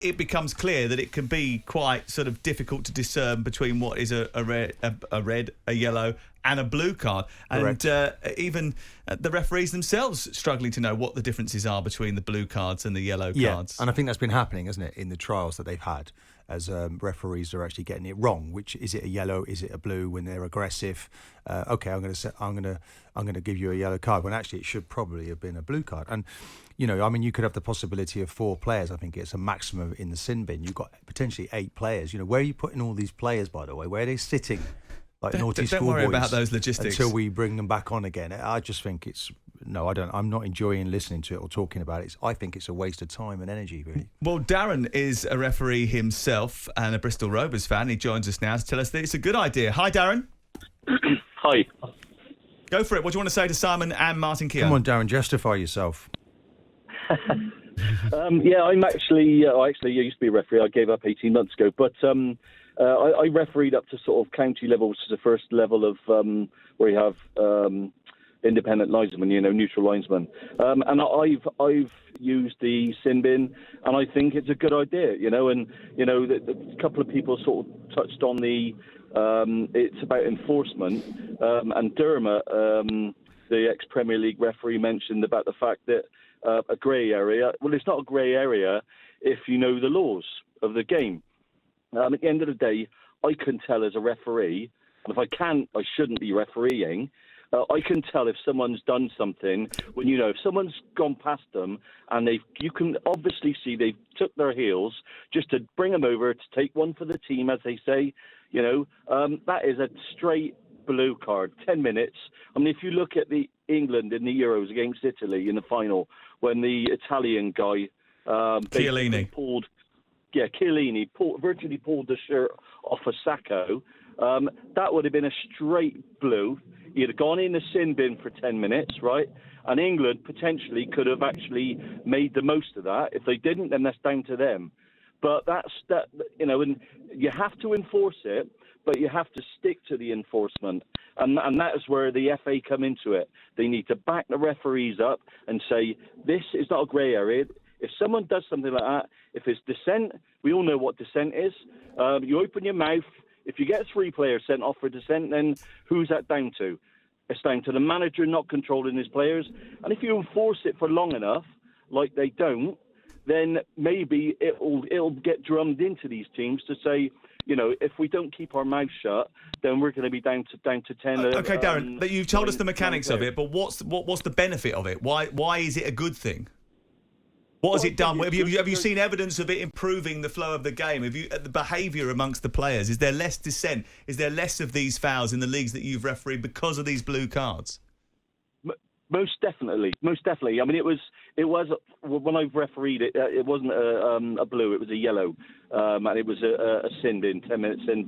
it becomes clear that it can be quite sort of difficult to discern between what is a red, a yellow, and a blue card. And even the referees themselves struggling to know what the differences are between the blue cards and the yellow cards. And I think that's been happening, hasn't it, in the trials that they've had, as referees are actually getting it wrong. Which is it a yellow? Is it a blue? When they're aggressive, okay, I'm going to give you a yellow card. When actually it should probably have been a blue card. And you could have the possibility of 4 players. I think it's a maximum in the sin bin. You've got potentially 8 players. Where are you putting all these players, by the way? Where are they sitting? Like naughty Don't worry schoolboys about those logistics until we bring them back on again. I just think I'm not enjoying listening to it or talking about it. I think it's a waste of time and energy, really. Well, Darren is a referee himself and a Bristol Rovers fan. He joins us now to tell us that it's a good idea. Hi, Darren. Hi. Go for it. What do you want to say to Simon and Martin Keown? Come on, Darren, justify yourself. I'm actually, I used to be a referee. I gave up 18 months ago, but I refereed up to sort of county level, which is the first level of where you have independent linesmen, neutral linesmen. And I've used the sin bin, and I think it's a good idea, And a couple of people sort of touched on it's about enforcement, and Dermot, the ex-Premier League referee, mentioned about the fact that a grey area. Well, it's not a grey area if you know the laws of the game. At the end of the day, I can tell as a referee, and if I shouldn't be refereeing. I can tell if someone's done something when if someone's gone past them and you can obviously see they've took their heels just to bring them over to take one for the team, as they say. That is a straight blue card. 10 minutes. I mean, if you look at the England in the Euros against Italy in the final, when the Italian guy Chiellini virtually pulled the shirt off of Sacco. That would have been a straight blue. He'd have gone in the sin bin for 10 minutes, right? And England potentially could have actually made the most of that. If they didn't, then that's down to them. But and you have to enforce it, but you have to stick to the enforcement. And that is where the FA come into it. They need to back the referees up and say, this is not a grey area. If someone does something like that, if it's dissent, we all know what dissent is. You open your mouth. If you get 3 players sent off for dissent, then who's that down to? It's down to the manager not controlling his players. And if you enforce it for long enough, like they don't, then maybe it'll get drummed into these teams to say, if we don't keep our mouth shut, then we're going to be down to 10. Okay, Darren, you've told us the mechanics of it, but what's the benefit of it? Why is it a good thing? What has it done? Have you seen evidence of it improving the flow of the game? The behaviour amongst the players? Is there less dissent? Is there less of these fouls in the leagues that you've refereed because of these blue cards? Most definitely. I mean, it was when I refereed it. It wasn't a blue. It was a yellow, and it was a sin bin, 10-minute sin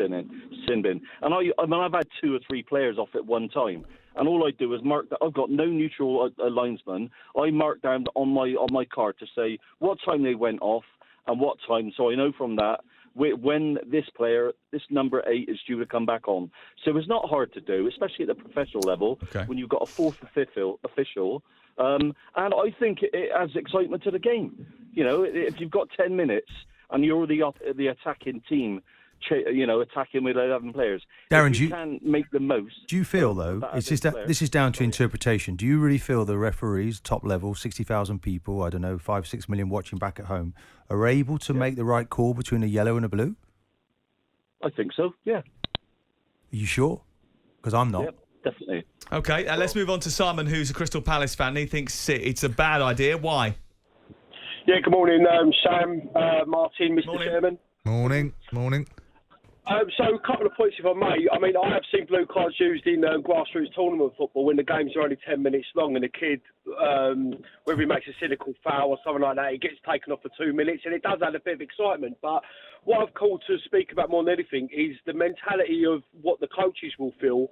bin. And I've had 2 or 3 players off at one time. And all I do is mark that. I've got no neutral linesman. I mark down on my card to say what time they went off and what time, so I know from that when this player, this number 8, is due to come back on. So it's not hard to do, especially at the professional level, when you've got a 4th or 5th official. And I think it adds excitement to the game. If you've got 10 minutes and you're the attacking team, attacking with 11 players. Darren, you can make the most. Do you feel, though, this is down to interpretation, do you really feel the referees, top level, 60,000 people, 5-6 million watching back at home, are able to make the right call between a yellow and a blue? I think so, yeah. Are you sure? Because I'm not. Yep, definitely. Okay, let's move on to Simon, who's a Crystal Palace fan. He thinks it's a bad idea. Why? Yeah, good morning, Sam, Martin, Mr. Chairman. Morning. So a couple of points, if I may. I mean, I have seen blue cards used in grassroots tournament football when the games are only 10 minutes long and the kid, whether he makes a cynical foul or something like that, he gets taken off for 2 minutes, and it does add a bit of excitement. But what I've called to speak about more than anything is the mentality of what the coaches will feel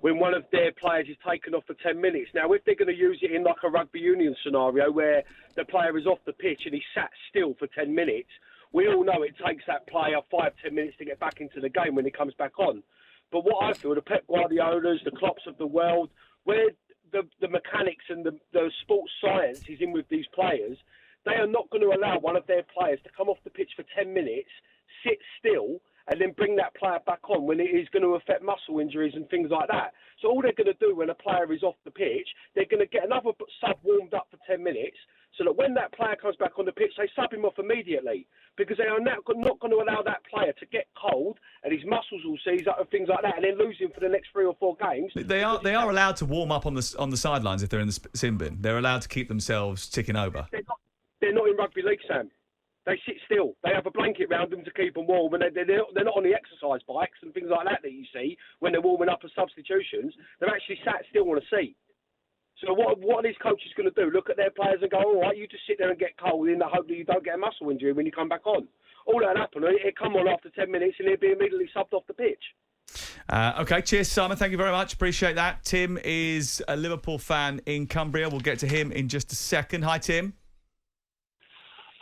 when one of their players is taken off for 10 minutes. Now, if they're going to use it in like a rugby union scenario where the player is off the pitch and he's sat still for 10 minutes, we all know it takes that player 5-10 minutes to get back into the game when he comes back on. But what I feel, the Pep Guardiolas, the Klopps of the world, where the mechanics and the sports science is in with these players, they are not going to allow one of their players to come off the pitch for 10 minutes, sit still, and then bring that player back on when it is going to affect muscle injuries and things like that. So all they're going to do when a player is off the pitch, they're going to get another sub warmed up for 10 minutes, so that when that player comes back on the pitch, they sub him off immediately, because they are now not going to allow that player to get cold and his muscles will seize up and things like that, and then lose him for the next 3 or 4 games. They are allowed to warm up on the sidelines if they're in the sin bin. They're allowed to keep themselves ticking over. They're not in rugby league, Sam. They sit still. They have a blanket round them to keep them warm, and they're not on the exercise bikes and things like that you see when they're warming up as substitutions. They're actually sat still on a seat. So what are these coaches going to do? Look at their players and go, all right, you just sit there and get cold in the hope that you don't get a muscle injury when you come back on. All that happen, it'll come on after 10 minutes and he'll be immediately subbed off the pitch. Okay, cheers, Simon. Thank you very much. Appreciate that. Tim is a Liverpool fan in Cumbria. We'll get to him in just a second. Hi, Tim.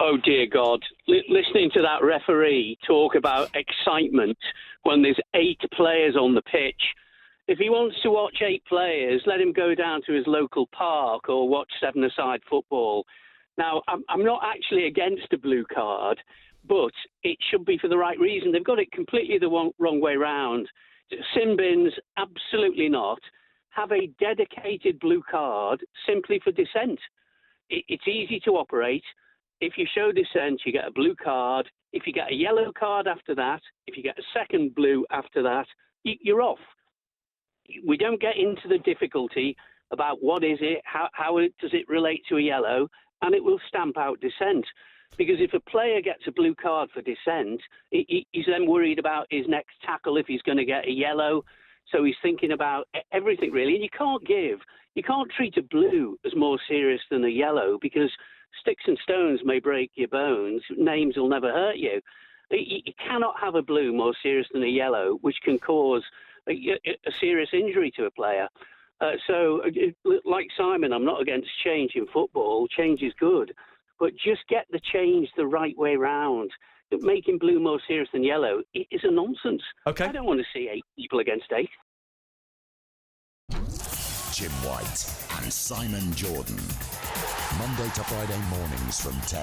Oh, dear God. Listening to that referee talk about excitement when there's 8 players on the pitch. If he wants to watch 8 players, let him go down to his local park or watch 7-a-side football. Now, I'm not actually against a blue card, but it should be for the right reason. They've got it completely the wrong way round. Sin bins, absolutely not. Have a dedicated blue card simply for dissent. It's easy to operate. If you show dissent, you get a blue card. If you get a yellow card after that, if you get a second blue after that, you're off. We don't get into the difficulty about what is it, how does it relate to a yellow, and it will stamp out dissent. Because if a player gets a blue card for dissent, he's then worried about his next tackle if he's going to get a yellow. So he's thinking about everything, really. And you can't treat a blue as more serious than a yellow, because sticks and stones may break your bones, names will never hurt you. You cannot have a blue more serious than a yellow, which can cause a serious injury to a player. So, like Simon, I'm not against change in football. Change is good. But just get the change the right way round. Making blue more serious than yellow is a nonsense. Okay. I don't want to see 8 people against 8. Jim White and Simon Jordan. Monday to Friday mornings from 10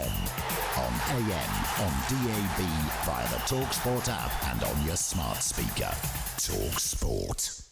on AM, on DAB, via the talkSPORT app and on your smart speaker. talkSPORT.